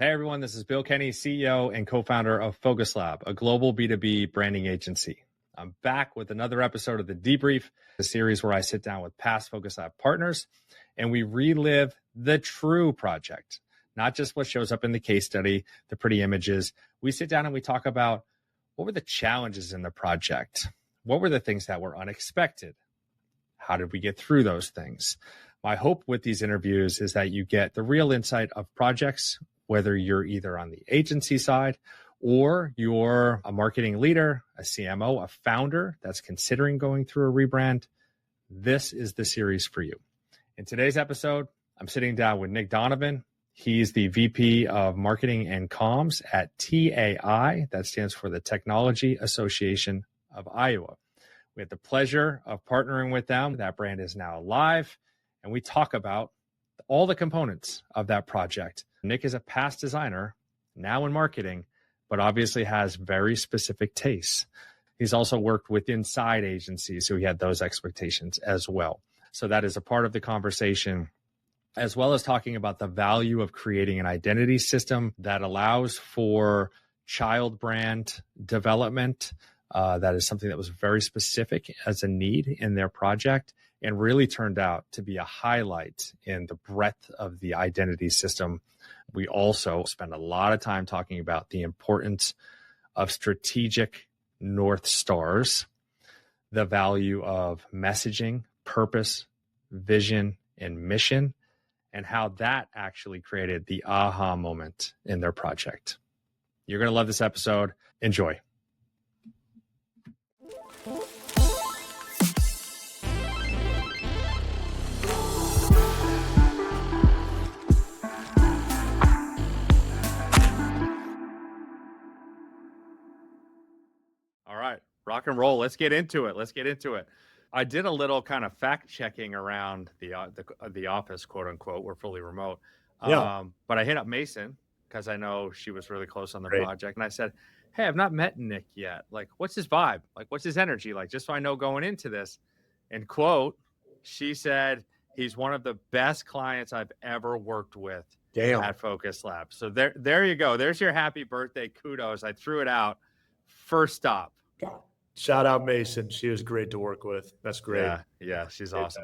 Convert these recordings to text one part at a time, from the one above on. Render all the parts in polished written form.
Hey everyone, this is Bill Kenney, CEO and co-founder of Focus Lab, a global B2B branding agency. I'm back with another episode of the Debrief, a series where I sit down with past Focus Lab partners and we relive the true project, not just what shows up in the case study, the pretty images. We sit down and we talk about what were the challenges in the project? What were the things that were unexpected? How did we get through those things? My hope with these interviews is that you get the real insight of projects, whether you're either on the agency side or you're a marketing leader, a CMO, a founder that's considering going through a rebrand. This is the series for you. In today's episode, I'm sitting down with Nick Donovan. He's the VP of Marketing and Comms at TAI. That stands for the Technology Association of Iowa. We had the pleasure of partnering with them. That brand is now live, and we talk about all the components of that project. Nick is a past designer, now in marketing, but obviously has very specific tastes. He's also worked with inside agencies, so he had those expectations as well. So that is a part of the conversation, as well as talking about the value of creating an identity system that allows for child brand development. That is something that was very specific as a need in their project and really turned out to be a highlight in the breadth of the identity system. We also spend a lot of time talking about the importance of strategic North Stars, the value of messaging, purpose, vision, and mission, and how that actually created the aha moment in their project. You're going to love this episode. Enjoy. All right, rock and roll. Let's get into it. I did a little kind of fact checking around the office, quote unquote. We're fully remote. Yeah. But I hit up Mason because I know she was really close on the Great. project. And I said, hey, I've not met Nick yet. Like, what's his vibe? Like, what's his energy like? Just so I know going into this. And quote, she said, he's one of the best clients I've ever worked with at Focus Lab. So there you go. There's your happy birthday kudos. I threw it out. First stop. Shout out Mason. She was great to work with. That's great. Yeah, she's awesome.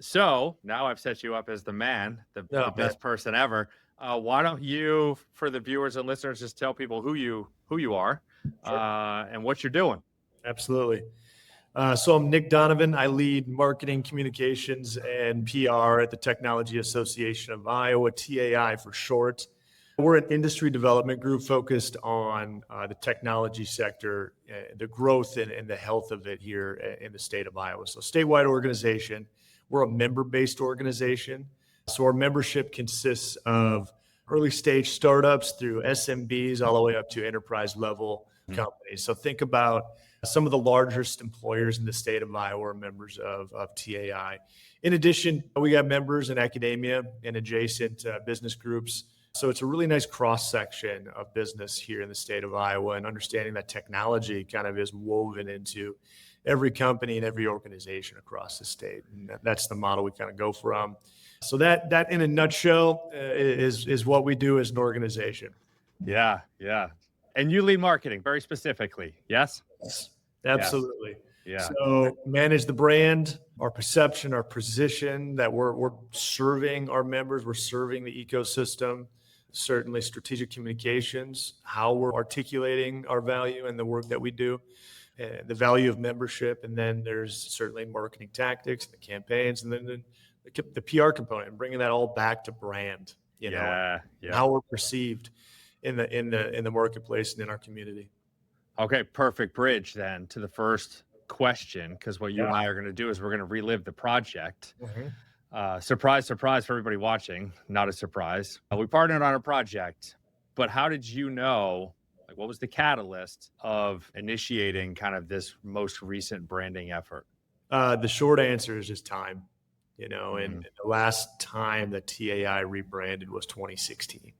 So now I've set you up as the man, the best person ever. Why don't you, for the viewers and listeners, just tell people who you are and what you're doing? Absolutely. So I'm Nick Donovan. I lead marketing, communications, and PR at the Technology Association of Iowa, TAI for short. We're an industry development group focused on the technology sector, the growth and the health of it here in the state of Iowa. So statewide organization. We're a member-based organization. So our membership consists of early stage startups through SMBs all the way up to enterprise level companies. So think about some of the largest employers in the state of Iowa are members of TAI. In addition, we got members in academia and adjacent business groups. So it's a really nice cross-section of business here in the state of Iowa, and understanding that technology kind of is woven into every company and every organization across the state. And that's the model we kind of go from. So that in a nutshell is what we do as an organization. Yeah. And you lead marketing very specifically, yes? Yes, absolutely. Yeah. So manage the brand, our perception, our position, that we're serving our members, we're serving the ecosystem. Certainly strategic communications, how we're articulating our value and the work that we do, the value of membership. And then there's certainly marketing tactics, the campaigns, and then the PR component, and bringing that all back to brand, how we're perceived in the marketplace and in our community. Okay, perfect bridge then to the first question, because what you and I are going to do is we're going to relive the project. Mm-hmm. Surprise for everybody watching. Not a surprise. We partnered on a project, but how did you know, like, what was the catalyst of initiating kind of this most recent branding effort? The short answer is just time, and the last time that TAI rebranded was 2016.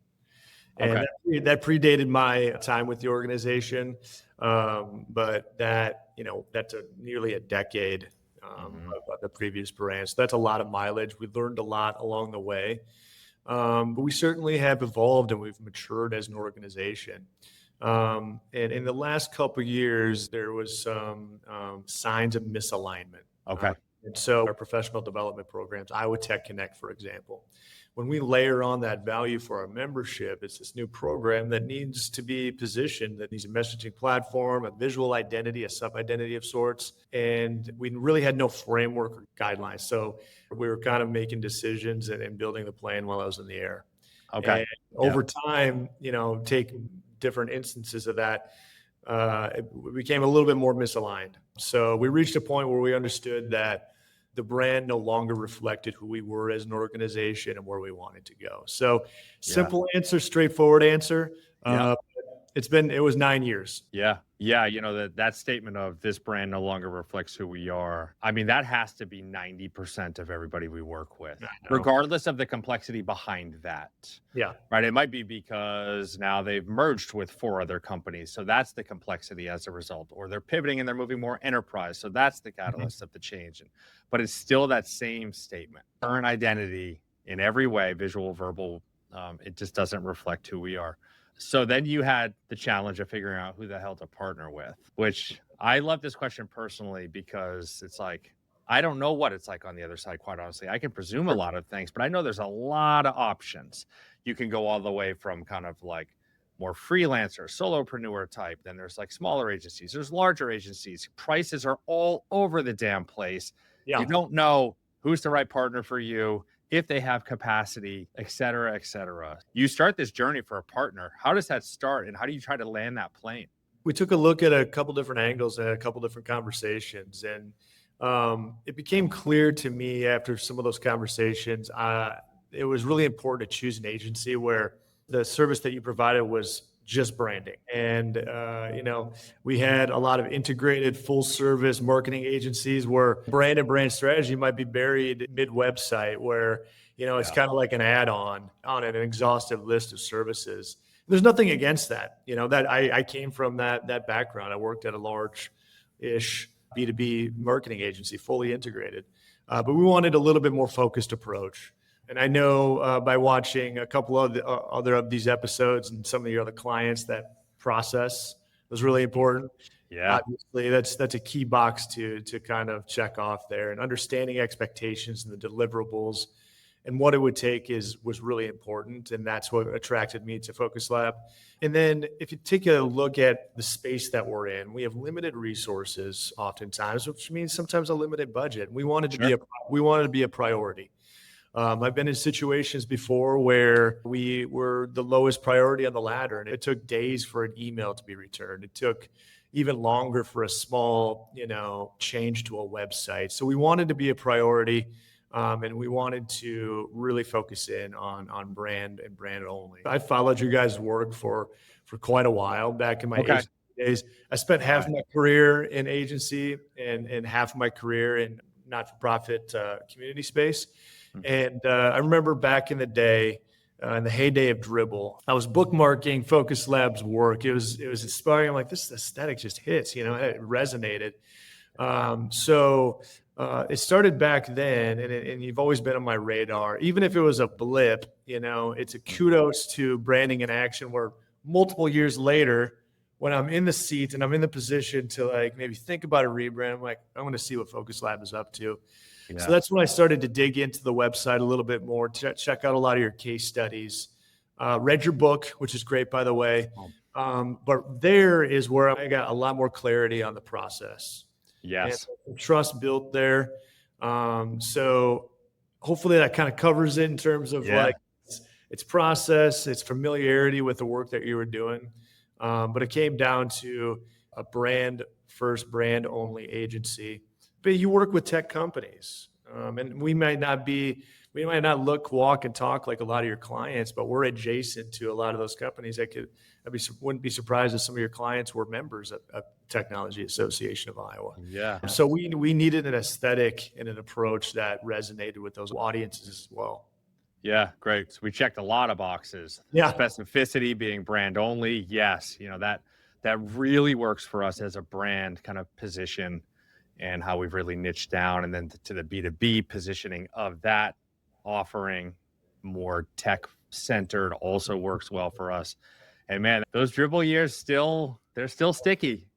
And that predated my time with the organization. But that's nearly a decade of the previous brand. So that's a lot of mileage. We learned a lot along the way. But we certainly have evolved and we've matured as an organization. And in the last couple of years, there was some signs of misalignment. Okay. And so our professional development programs, Iowa Tech Connect, for example, when we layer on that value for our membership, it's this new program that needs to be positioned, that needs a messaging platform, a visual identity, a sub-identity of sorts. And we really had no framework or guidelines. So we were kind of making decisions and building the plan while I was in the air. Okay. And over time, take different instances of that, it became a little bit more misaligned. So we reached a point where we understood that the brand no longer reflected who we were as an organization and where we wanted to go. So simple answer, straightforward answer. It was 9 years. Yeah. That statement of this brand no longer reflects who we are. I mean, that has to be 90% of everybody we work with, regardless of the complexity behind that. Yeah. Right. It might be because now they've merged with 4 other companies. So that's the complexity as a result, or they're pivoting and they're moving more enterprise. So that's the catalyst of the change. But it's still that same statement, current identity in every way, visual, verbal. It just doesn't reflect who we are. So then you had the challenge of figuring out who the hell to partner with, which I love this question personally, because it's like, I don't know what it's like on the other side, quite honestly. I can presume a lot of things, but I know there's a lot of options. You can go all the way from kind of like more freelancer, solopreneur type. Then there's like smaller agencies, there's larger agencies. Prices are all over the damn place. Yeah. You don't know who's the right partner for you, if they have capacity, et cetera, et cetera. You start this journey for a partner. How does that start, and how do you try to land that plane? We took a look at a couple different angles and a couple different conversations, and it became clear to me after some of those conversations, it was really important to choose an agency where the service that you provided was just branding. And, we had a lot of integrated full service marketing agencies where brand and brand strategy might be buried mid website, where, it's kind of like an add-on on an exhaustive list of services. There's nothing against that, that I came from that background. I worked at a large-ish B2B marketing agency, fully integrated. But we wanted a little bit more focused approach. And I know by watching a couple of other of these episodes and some of your other clients, that process was really important. Yeah. Obviously, that's a key box to kind of check off there, and understanding expectations and the deliverables and what it would take was really important. And that's what attracted me to Focus Lab. And then if you take a look at the space that we're in, we have limited resources oftentimes, which means sometimes a limited budget. We wanted to be a priority. I've been in situations before where we were the lowest priority on the ladder, and it took days for an email to be returned. It took even longer for a small, change to a website. So we wanted to be a priority, and we wanted to really focus in on brand and brand only. I followed you guys' work for quite a while back in my agency days. I spent half my career in agency and half of my career in not-for-profit community space. And I remember back in the day, in the heyday of Dribble, I was bookmarking Focus Lab's work. It was inspiring. I'm like, this aesthetic just hits, it resonated. So it started back then, and you've always been on my radar. Even if it was a blip, it's a kudos to branding in action, where multiple years later, when I'm in the seat and I'm in the position to like maybe think about a rebrand, I'm like, I want to see what Focus Lab is up to. Yeah. So that's when I started to dig into the website a little bit more, check out a lot of your case studies, read your book, which is great, by the way. But there is where I got a lot more clarity on the process. Yes. And trust built there. So hopefully that kind of covers it in terms of like its process, its familiarity with the work that you were doing. But it came down to a brand first, brand only agency. But you work with tech companies, and we might not look, walk, and talk like a lot of your clients, but we're adjacent to a lot of those companies. Wouldn't be surprised if some of your clients were members of Technology Association of Iowa. Yeah. So we needed an aesthetic and an approach that resonated with those audiences as well. Yeah, great. So we checked a lot of boxes. Yeah. Specificity, being brand only. Yes. That really works for us as a brand kind of position, and how we've really niched down, and then to the B2B positioning of that offering. more tech centered also works well for us. And man, those dribble years they're still sticky.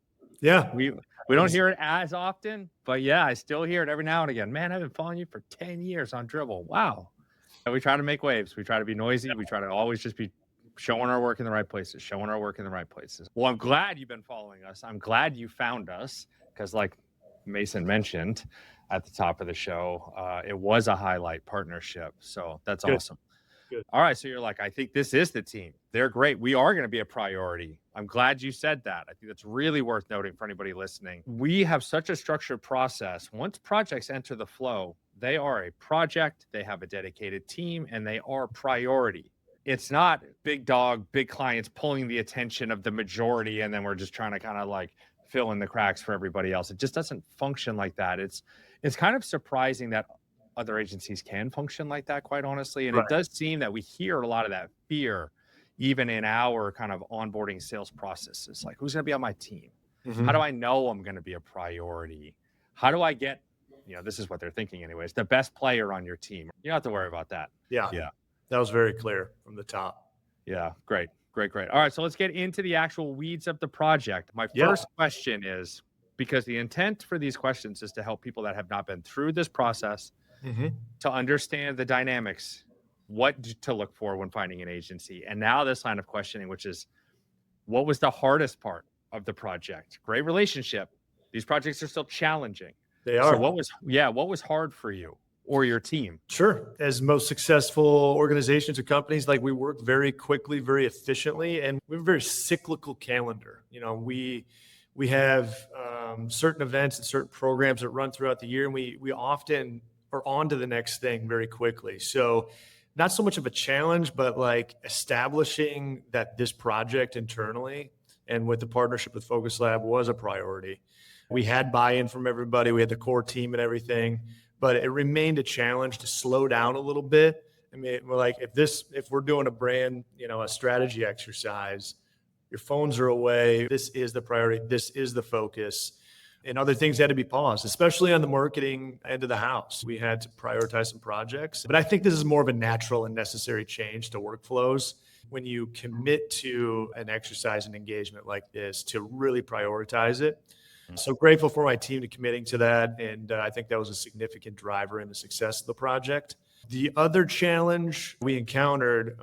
Yeah. We don't hear it as often, but yeah, I still hear it every now and again. Man, I've been following you for 10 years on dribble. Wow. And we try to make waves. We try to be noisy. We try to always just be showing our work in the right places, Well, I'm glad you've been following us. I'm glad you found us because like Mason mentioned at the top of the show, it was a highlight partnership. So that's Good. awesome. Good. All right. So you're like, I think this is the team. They're great. We are going to be a priority. I'm glad you said that. I think that's really worth noting for anybody listening. We have such a structured process. Once projects enter the flow, they are a project, they have a dedicated team, and they are priority. It's not big dog, big clients pulling the attention of the majority, and then we're just trying to kind of like fill in the cracks for everybody else. It just doesn't function like that. It's kind of surprising that other agencies can function like that, quite honestly. And It does seem that we hear a lot of that fear, even in our kind of onboarding sales processes. Like, who's going to be on my team? Mm-hmm. How do I know I'm going to be a priority? How do I get, this is what they're thinking anyways, the best player on your team? You don't have to worry about that. Yeah. That was very clear from the top. Yeah. Great. All right. So let's get into the actual weeds of the project. My first question is, because the intent for these questions is to help people that have not been through this process to understand the dynamics, what to look for when finding an agency. And now this line of questioning, which is, what was the hardest part of the project? Great relationship. These projects are still challenging. They are. So what was hard for you or your team? Sure. As most successful organizations or companies, like we work very quickly, very efficiently, and we have a very cyclical calendar. We have certain events and certain programs that run throughout the year, and we often are on to the next thing very quickly. So not so much of a challenge, but like establishing that this project internally and with the partnership with Focus Lab was a priority. We had buy-in from everybody. We had the core team and everything, but it remained a challenge to slow down a little bit. I mean, we're like, if we're doing a brand, a strategy exercise, your phones are away. This is the priority. This is the focus. And other things had to be paused, especially on the marketing end of the house. We had to prioritize some projects. But I think this is more of a natural and necessary change to workflows. When you commit to an exercise and engagement like this, to really prioritize it. So grateful for my team to committing to that. And I think that was a significant driver in the success of the project. The other challenge we encountered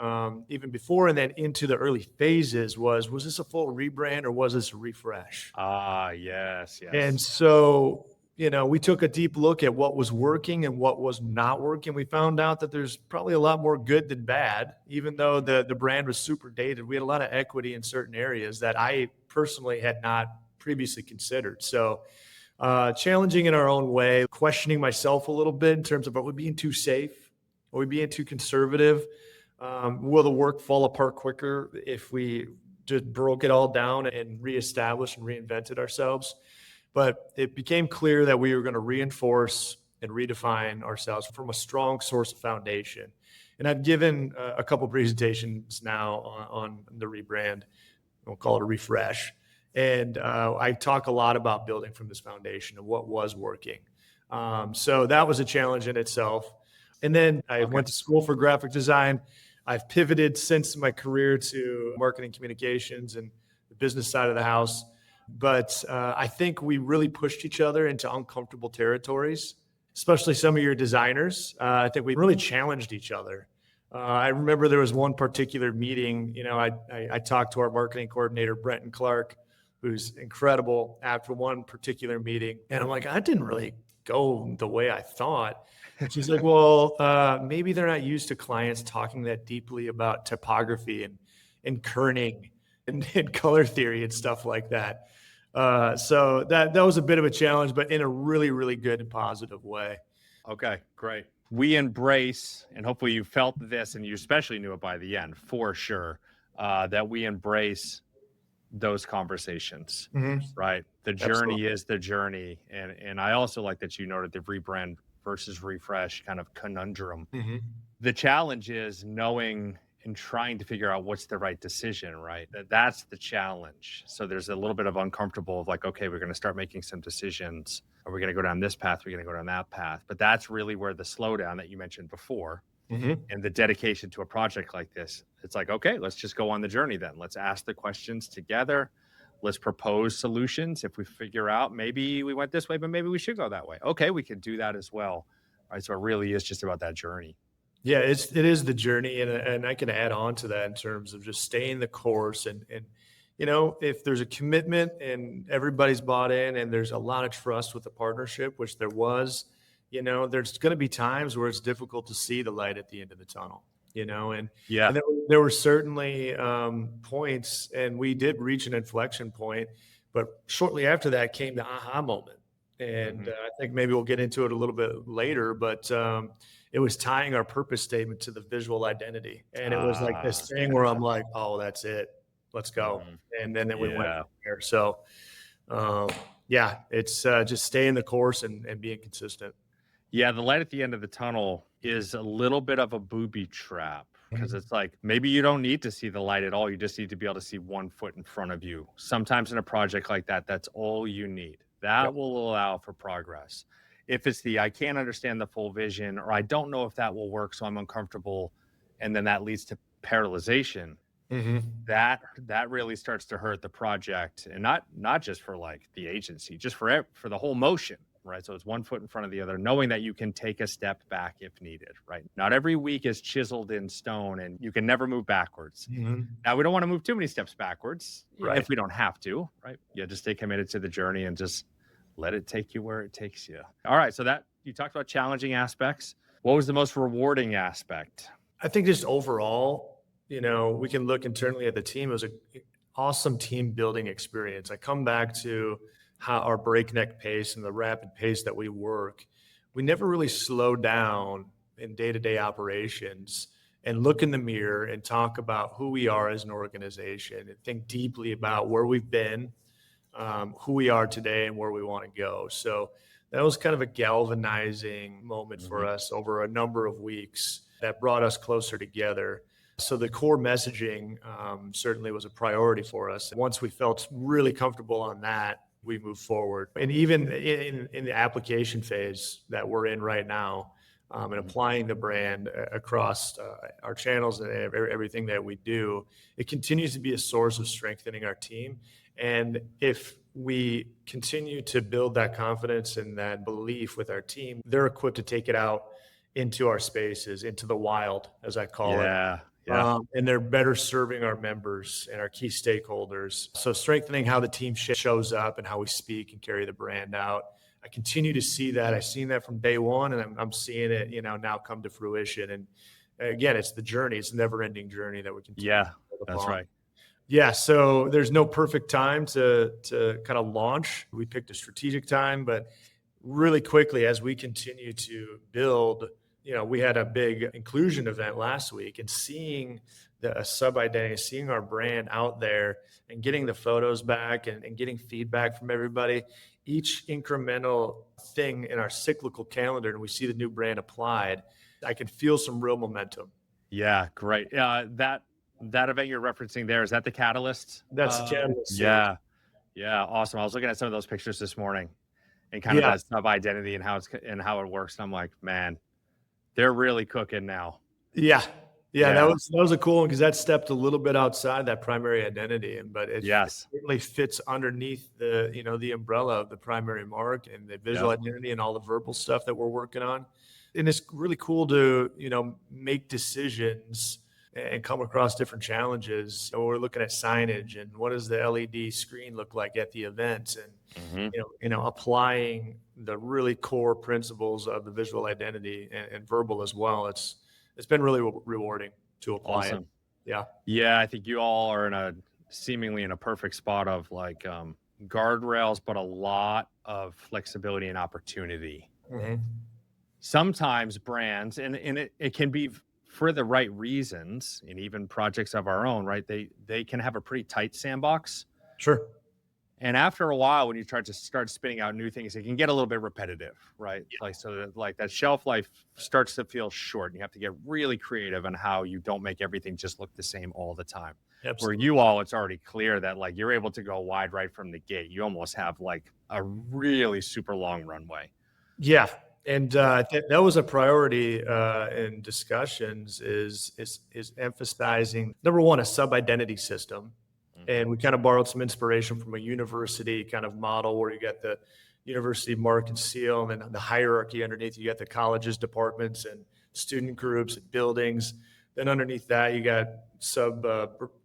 even before and then into the early phases was this a full rebrand or was this a refresh? Yes. And so, we took a deep look at what was working and what was not working. We found out that there's probably a lot more good than bad, even though the brand was super dated. We had a lot of equity in certain areas that I personally had not previously considered. So challenging in our own way, questioning myself a little bit in terms of, are we being too safe? Are we being too conservative? Will the work fall apart quicker if we just broke it all down and reestablished and reinvented ourselves? But it became clear that we were going to reinforce and redefine ourselves from a strong source of foundation. And I've given a couple of presentations now on the rebrand. We'll call it a refresh. And I talk a lot about building from this foundation of what was working. So that was a challenge in itself. And then I went to school for graphic design. I've pivoted since my career to marketing communications and the business side of the house. But I think we really pushed each other into uncomfortable territories, especially some of your designers. I think we really challenged each other. I remember there was one particular meeting, I talked to our marketing coordinator, Brenton Clark, who's incredible, after one particular meeting. And I'm like, I didn't really go the way I thought. She's like, well, maybe they're not used to clients talking that deeply about typography and kerning and color theory and stuff like that. So that was a bit of a challenge, but in a really, really good and positive way. Okay, great. We embrace, and hopefully you felt this and you especially knew it by the end, for sure, that we embrace those conversations, right? The journey is the journey. And I also like that you noted the rebrand versus refresh kind of conundrum. The challenge is knowing and trying to figure out what's the right decision, right? That's the challenge. So there's a little bit of uncomfortable of like, okay, we're going to start making some decisions. Are we going to go down this path? We're going to go down that path. But that's really where the slowdown that you mentioned before and the dedication to a project like this. It's like, okay, let's just go on the journey then. Let's ask the questions together. Let's propose solutions. If we figure out maybe we went this way, but maybe we should go that way. Okay, we can do that as well. All right. So it really is just about that journey. Yeah, it is the journey. And I can add on to that in terms of just staying the course and if there's a commitment and everybody's bought in and there's a lot of trust with the partnership, which there was, there's going to be times where it's difficult to see the light at the end of the tunnel, and there were certainly points, and we did reach an inflection point, but shortly after that came the aha moment. And I think maybe we'll get into it a little bit later, but it was tying our purpose statement to the visual identity. And it was like this thing where I'm like, oh, that's it. Let's go. And then we went from there. So, it's just staying the course and being consistent. Yeah, the light at the end of the tunnel is a little bit of a booby trap because it's like maybe you don't need to see the light at all. You just need to be able to see 1 foot in front of you. Sometimes in a project like that, that's all you need. That will allow for progress. If it's I can't understand the full vision, or I don't know if that will work, so I'm uncomfortable, and then that leads to paralyzation, that really starts to hurt the project, and not just for like the agency, just for the whole motion, right? So it's 1 foot in front of the other, knowing that you can take a step back if needed, right? Not every week is chiseled in stone, and you can never move backwards. Now, we don't want to move too many steps backwards, if we don't have to, right? Yeah, just stay committed to the journey and just let it take you where it takes you. All right, so that you talked about challenging aspects. What was the most rewarding aspect? I think just overall, we can look internally at the team. It was an awesome team building experience. I come back to how our breakneck pace and the rapid pace that we work. We never really slow down in day-to-day operations and look in the mirror and talk about who we are as an organization and think deeply about where we've been, who we are today, and where we want to go. So that was kind of a galvanizing moment for us over a number of weeks that brought us closer together. So the core messaging certainly was a priority for us. Once we felt really comfortable on that, we moved forward. And even in the application phase that we're in right now, and applying the brand across our channels and everything that we do, it continues to be a source of strengthening our team. And if we continue to build that confidence and that belief with our team, they're equipped to take it out into our spaces, into the wild, as I call it. And they're better serving our members and our key stakeholders. So strengthening how the team shows up and how we speak and carry the brand out. I continue to see that. I've seen that from day one, and I'm seeing it, now come to fruition. And again, it's the journey. It's a never-ending journey that we continue. Yeah, that's right. Yeah, so there's no perfect time to kind of launch. We picked a strategic time, but really quickly as we continue to build, we had a big inclusion event last week, and seeing the sub-identity, seeing our brand out there and getting the photos back and getting feedback from everybody, each incremental thing in our cyclical calendar, and we see the new brand applied, I can feel some real momentum. Yeah, great. That event you're referencing there, is that the Catalyst? That's the Catalyst. Yeah, awesome. I was looking at some of those pictures this morning, and kind of that sub-identity and how it works. And I'm like, man, they're really cooking now. Yeah. That was a cool one because that stepped a little bit outside that primary identity, but it certainly fits underneath the umbrella of the primary mark and the visual identity and all the verbal stuff that we're working on. And it's really cool to make decisions and come across different challenges. So we're looking at signage and what does the LED screen look like at the event, and applying the really core principles of the visual identity and verbal as well. It's been really rewarding to apply it. Yeah, I think you all are seemingly in a perfect spot of like guardrails, but a lot of flexibility and opportunity. Sometimes brands, and it can be for the right reasons, and even projects of our own, right? They can have a pretty tight sandbox. Sure. And after a while, when you start spinning out new things, it can get a little bit repetitive, right? Like that shelf life starts to feel short. And you have to get really creative on how you don't make everything just look the same all the time. Absolutely. Where you all, it's already clear that like you're able to go wide right from the gate. You almost have like a really super long runway. Yeah. And that was a priority in discussions is emphasizing, number one, a sub-identity system. And we kind of borrowed some inspiration from a university kind of model where you got the university mark and seal, and then the hierarchy underneath, you got the colleges, departments, and student groups and buildings. Then underneath that, you got sub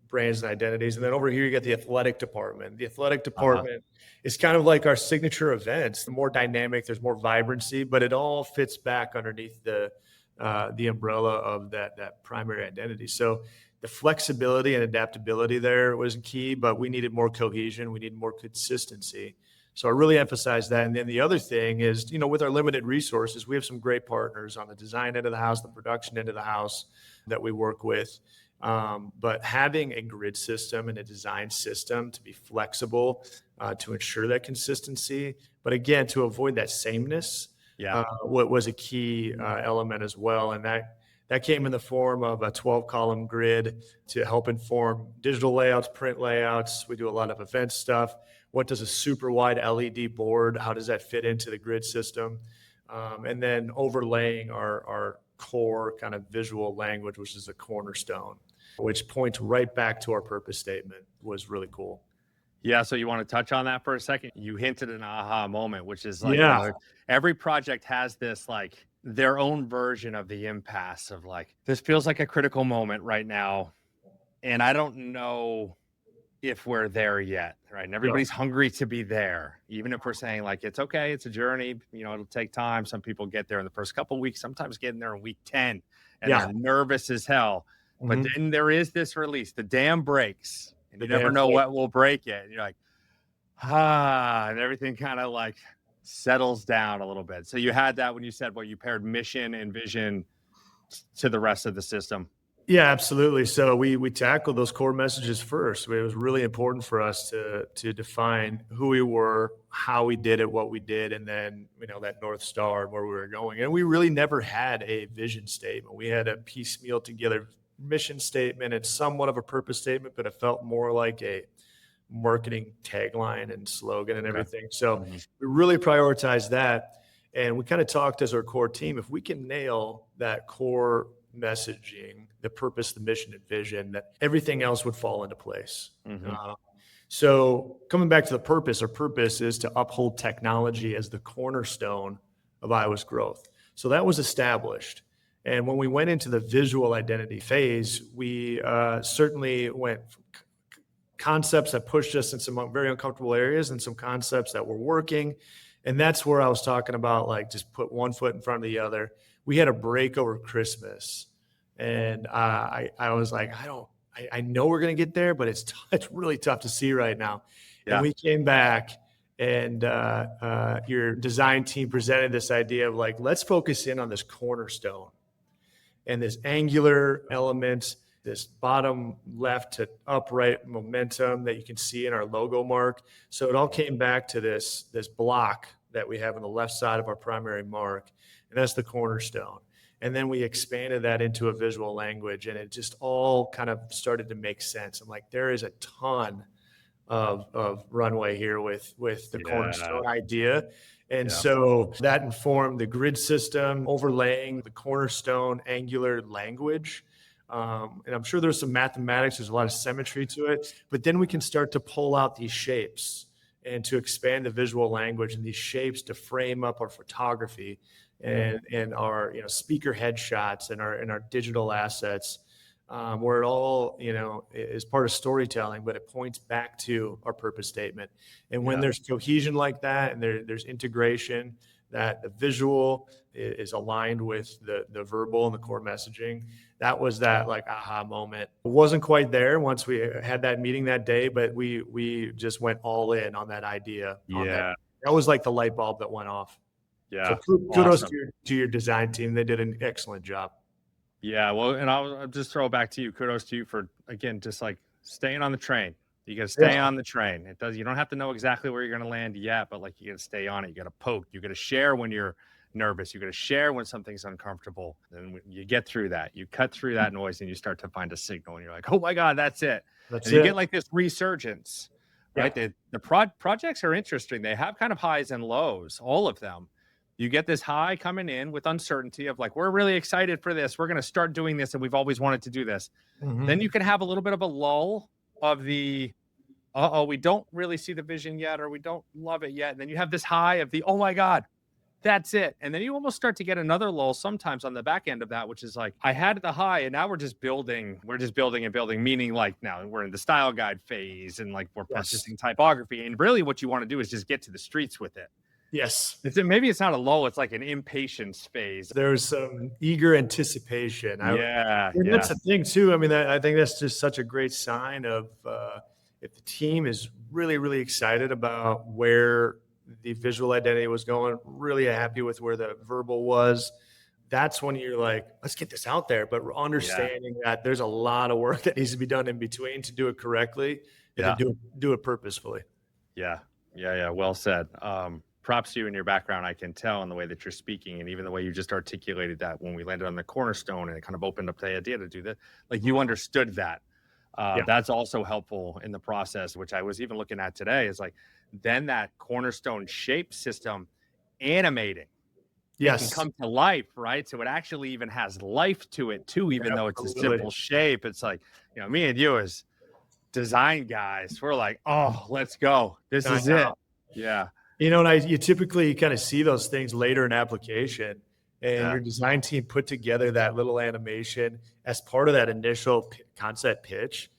brands and identities. And then over here, you got the athletic department. The athletic department is kind of like our signature events. The more dynamic, there's more vibrancy, but it all fits back underneath the umbrella of that primary identity. So the flexibility and adaptability there was key, but we needed more cohesion. We needed more consistency. So I really emphasized that. And then the other thing is, with our limited resources, we have some great partners on the design end of the house, the production end of the house that we work with. But having a grid system and a design system to be flexible, to ensure that consistency, but again, to avoid that sameness, what was a key element as well. And that came in the form of a 12-column grid to help inform digital layouts, print layouts. We do a lot of event stuff. What does a super wide LED board, how does that fit into the grid system? And then overlaying our core kind of visual language, which is a cornerstone, which points right back to our purpose statement, was really cool. Yeah. So you want to touch on that for a second? You hinted an aha moment, which is like, every project has this, like, their own version of the impasse of, like, this feels like a critical moment right now. And I don't know if we're there yet, right? And everybody's hungry to be there. Even if we're saying, like, it's okay, it's a journey, it'll take time. Some people get there in the first couple of weeks, sometimes getting there in week 10, and they're nervous as hell. But then there is this release, the dam breaks, and you never know what will break it. And you're like, and everything kind of like settles down a little bit. So you had that when you said, you paired mission and vision to the rest of the system. Yeah, absolutely. So we tackled those core messages first. It was really important for us to define who we were, how we did it, what we did, and then, that North Star and where we were going. And we really never had a vision statement. We had a piecemeal together mission statement and somewhat of a purpose statement, but it felt more like a marketing tagline and slogan and everything. So we really prioritized that. And we kind of talked as our core team, if we can nail that core messaging, the purpose, the mission, and vision, that everything else would fall into place. So coming back to the purpose, our purpose is to uphold technology as the cornerstone of Iowa's growth. So that was established. And when we went into the visual identity phase, we certainly went from concepts that pushed us in some very uncomfortable areas and some concepts that were working. And that's where I was talking about, like, just put one foot in front of the other. We had a break over Christmas, and I was like, I know we're going to get there, but it's really tough to see right now. And we came back, and your design team presented this idea of, like, let's focus in on this cornerstone and this angular element, this bottom left to upright momentum that you can see in our logo mark. So it all came back to this block that we have on the left side of our primary mark, and that's the cornerstone. And then we expanded that into a visual language, and it just all kind of started to make sense. I'm like, there is a ton of runway here with the cornerstone idea. And so that informed the grid system, overlaying the cornerstone angular language. And I'm sure there's some mathematics, there's a lot of symmetry to it, but then we can start to pull out these shapes and to expand the visual language and these shapes to frame up our photography and our speaker headshots and our digital assets, where it all is part of storytelling, but it points back to our purpose statement. And when there's cohesion like that, and there's integration, that the visual is aligned with the verbal and the core messaging, that was that, like, aha moment. It wasn't quite there once we had that meeting that day, but we just went all in on that idea. That was like the light bulb that went off. So kudos to your design team. They did an excellent job. Yeah, well, and I'll just throw it back to you. Kudos to you for, again, just like staying on the train. You got to stay on the train. You don't have to know exactly where you're going to land yet, but, like, you got to stay on it. You got to poke. You got to share when you're nervous. You got to share when something's uncomfortable. And when you get through that, you cut through that noise, and you start to find a signal, and you're like, oh my God, that's it. You get like this resurgence, right? The projects are interesting. They have kind of highs and lows, all of them. You get this high coming in with uncertainty of like, we're really excited for this. We're going to start doing this. And we've always wanted to do this. Then you can have a little bit of a lull of the, we don't really see the vision yet, or we don't love it yet. And then you have this high of the, oh my God, that's it. And then you almost start to get another lull sometimes on the back end of that, which is like, I had the high and now we're just building and building, meaning like now we're in the style guide phase and like we're practicing typography. And really what you want to do is just get to the streets with it. Yes. Maybe it's not a lull, it's like an impatience phase. There's some eager anticipation. That's the thing too. I mean, I think that's just such a great sign of if the team is really, really excited about where the visual identity was going, really happy with where the verbal was, that's when you're like, let's get this out there. But understanding that there's a lot of work that needs to be done in between to do it correctly and to do it purposefully. Yeah. Well said. Props to you and your background. I can tell in the way that you're speaking and even the way you just articulated that when we landed on the cornerstone and it kind of opened up the idea to do that. Like you understood that. That's also helpful in the process, which I was even looking at today, is like, then that cornerstone shape system animating. Yes. It can come to life, right? So it actually even has life to it too, even though it's a simple shape. It's like, me and you as design guys, we're like, oh, let's go. This is it. Yeah. And you typically kind of see those things later in application, and your design team put together that little animation as part of that initial concept pitch.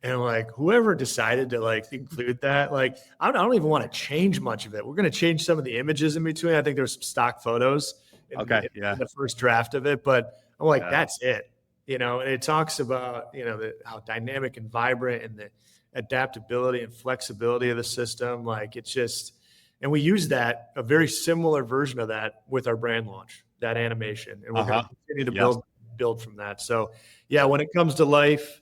And like whoever decided to like include that, like I don't even want to change much of it. We're going to change some of the images in between. I think there's some stock photos in the first draft of it, but I'm like, that's it. And it talks about, how dynamic and vibrant and the adaptability and flexibility of the system. Like it's just, and we use a very similar version of that with our brand launch, that animation. And we're going to continue to build from that. So when it comes to life,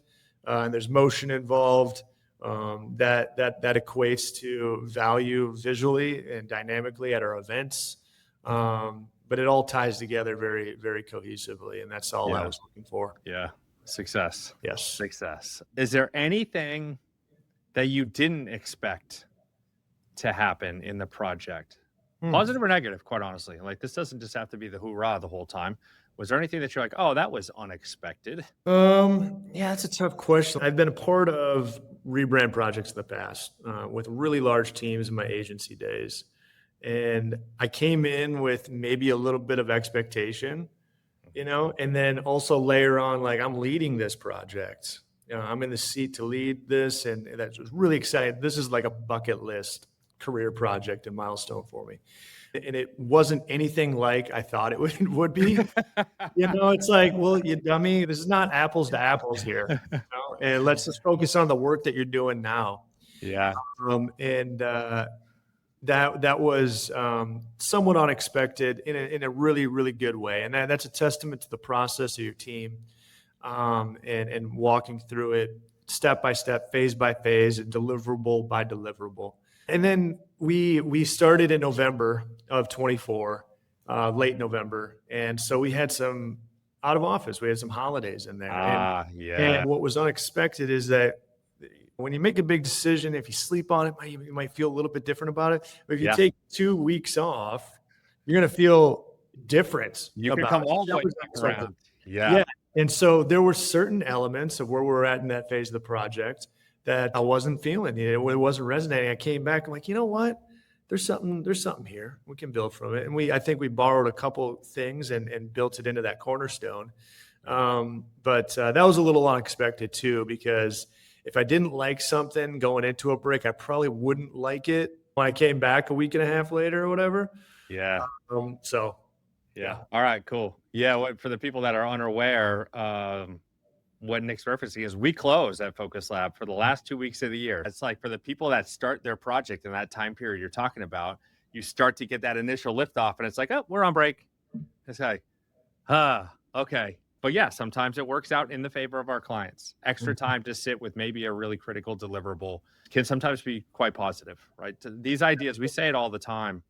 and there's motion involved, that equates to value visually and dynamically at our events. But it all ties together very, very cohesively. And that's all I was looking for. Yeah. Success. Yes. Success. Is there anything that you didn't expect to happen in the project? Positive or negative, quite honestly? Like this doesn't just have to be the hoorah the whole time. Was there anything that you're like, oh, that was unexpected? That's a tough question. I've been a part of rebrand projects in the past with really large teams in my agency days. And I came in with maybe a little bit of expectation, and then also layer on like I'm leading this project. I'm in the seat to lead this, and that was really exciting. This is like a bucket list career project and milestone for me. And it wasn't anything like I thought it would be. It's like, well, you dummy, this is not apples to apples here. And let's just focus on the work that you're doing now. Yeah. That was somewhat unexpected in a really, really good way. And that's a testament to the process of your team and walking through it step by step, phase by phase, and deliverable by deliverable. And then we started in November of 24, late November. And so we had some out of office. We had some holidays in there. And what was unexpected is that when you make a big decision, if you sleep on it, you might feel a little bit different about it. But if you take 2 weeks off, you're going to feel different. You can come all the way back around. Yeah. And so there were certain elements of where we're at in that phase of the project that I wasn't feeling. It wasn't resonating. I came back. I'm like, you know what? There's something here. We can build from it. And I think we borrowed a couple things and built it into that cornerstone. But that was a little unexpected too, because if I didn't like something going into a break, I probably wouldn't like it when I came back a week and a half later or whatever. Yeah. Yeah. All right, cool. Yeah. For the people that are unaware, what Nick's referencing is we close at Focus Lab for the last 2 weeks of the year. It's like for the people that start their project in that time period you're talking about, you start to get that initial lift off and it's like, oh, we're on break. It's like, okay. But yeah, sometimes it works out in the favor of our clients. Extra time to sit with maybe a really critical deliverable can sometimes be quite positive, right? These ideas, we say it all the time.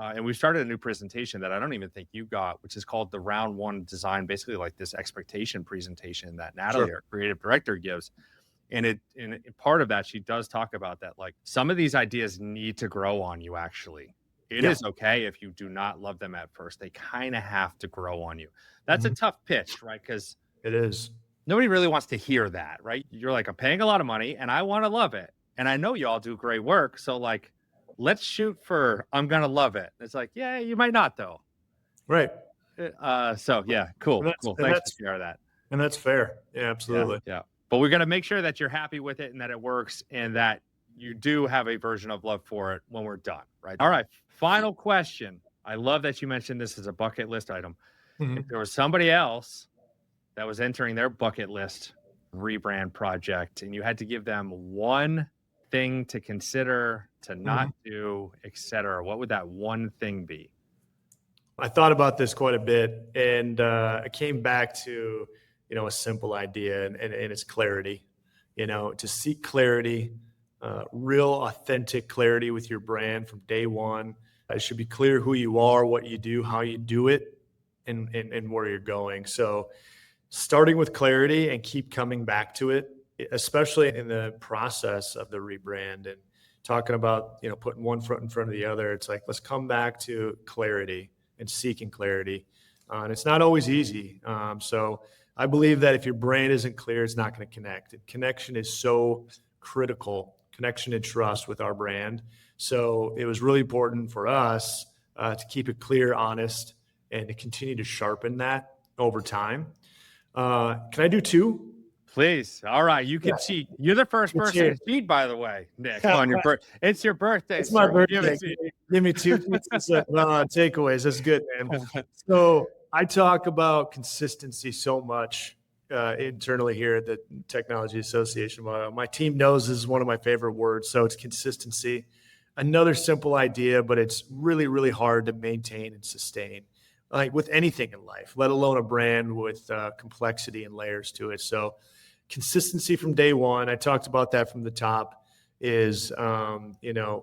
And we've started a new presentation that I don't even think you got, which is called the Round One Design, basically like this expectation presentation that Natalie, our creative director, gives. And part of that, she does talk about that. Like some of these ideas need to grow on you, actually. It is okay if you do not love them at first. They kind of have to grow on you. That's a tough pitch, right? Because It is. nobody really wants to hear that, right? You're like, I'm paying a lot of money and I want to love it. And I know you all do great work. So like, let's shoot for, I'm going to love it. It's like, yeah, you might not though. Right. So yeah, cool. Cool. Thanks for sharing that. And that's fair. Yeah, absolutely. Yeah. But we're going to make sure that you're happy with it and that it works and that you do have a version of love for it when we're done, right? All right. Final question. I love that you mentioned this as a bucket list item. If there was somebody else that was entering their bucket list rebrand project and you had to give them one thing to consider, to not do, etc., what would that one thing be? I thought about this quite a bit, and I came back to, a simple idea, and it's clarity. To seek clarity, real authentic clarity with your brand from day one. It should be clear who you are, what you do, how you do it, and where you're going. So starting with clarity and keep coming back to it, especially in the process of the rebrand and talking about, putting one foot in front of the other. It's like, let's come back to clarity and seeking clarity. And it's not always easy. So I believe that if your brand isn't clear, it's not going to connect. And connection is so critical, connection and trust with our brand. So it was really important for us to keep it clear, honest, and to continue to sharpen that over time. Can I do two? Please. All right. You can cheat. You're the first person to cheat, by the way, Nick. On your It's your birthday. It's my birthday. Give me two takeaways. That's good, man. So I talk about consistency so much internally here at the Technology Association. My team knows this is one of my favorite words. So it's consistency. Another simple idea, but it's really, really hard to maintain and sustain. Like with anything in life, let alone a brand with complexity and layers to it. So consistency from day one, I talked about that from the top, is,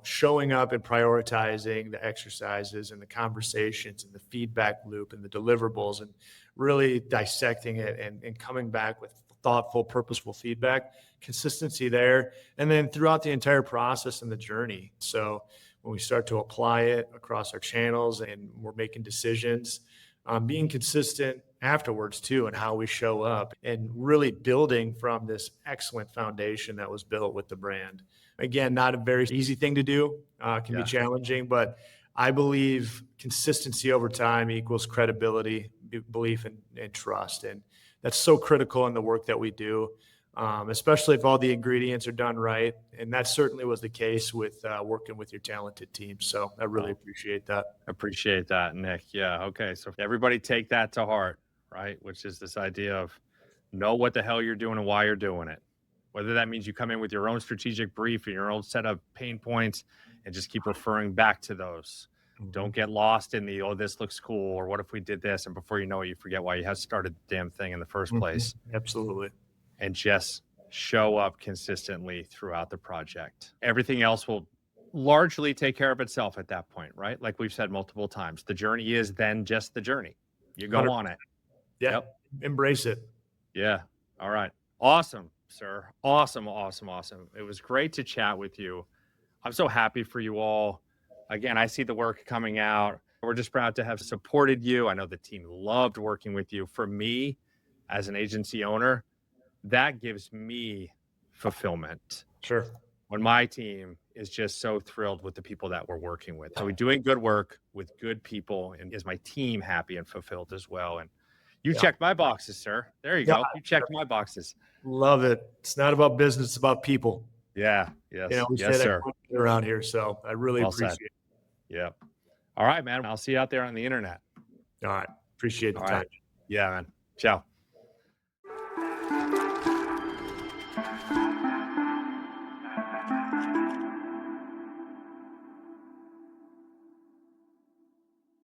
showing up and prioritizing the exercises and the conversations and the feedback loop and the deliverables and really dissecting it and coming back with thoughtful, purposeful feedback, consistency there. And then throughout the entire process and the journey. So when we start to apply it across our channels and we're making decisions, being consistent afterwards too, and how we show up and really building from this excellent foundation that was built with the brand. Again, not a very easy thing to do, can be challenging, but I believe consistency over time equals credibility, belief, and trust. And that's so critical in the work that we do. Especially if all the ingredients are done right. And that certainly was the case with working with your talented team. So I really appreciate that. Appreciate that, Nick. Yeah. Okay. So everybody take that to heart, right? Which is this idea of know what the hell you're doing and why you're doing it. Whether that means you come in with your own strategic brief and your own set of pain points and just keep referring back to those. Don't get lost in the, this looks cool, or what if we did this? And before you know it, you forget why you had started the damn thing in the first place. Absolutely. And just show up consistently throughout the project. Everything else will largely take care of itself at that point, right? Like we've said multiple times, the journey is then just the journey. You go 100%. On it. Yeah. Yep. Embrace it. Yeah. All right. Awesome, sir. Awesome. It was great to chat with you. I'm so happy for you all. Again, I see the work coming out. We're just proud to have supported you. I know the team loved working with you. For me, as an agency owner, that gives me fulfillment. Sure. When my team is just so thrilled with the people that we're working with. So we're doing good work with good people, and is my team happy and fulfilled as well? And you checked my boxes, sir. There you go. You checked my boxes. Love it. It's not about business, it's about people. Yeah. Yes. We say that around here. So I really appreciate it. Yeah. All right, man. I'll see you out there on the internet. All right. Appreciate the time. Yeah, man. Ciao.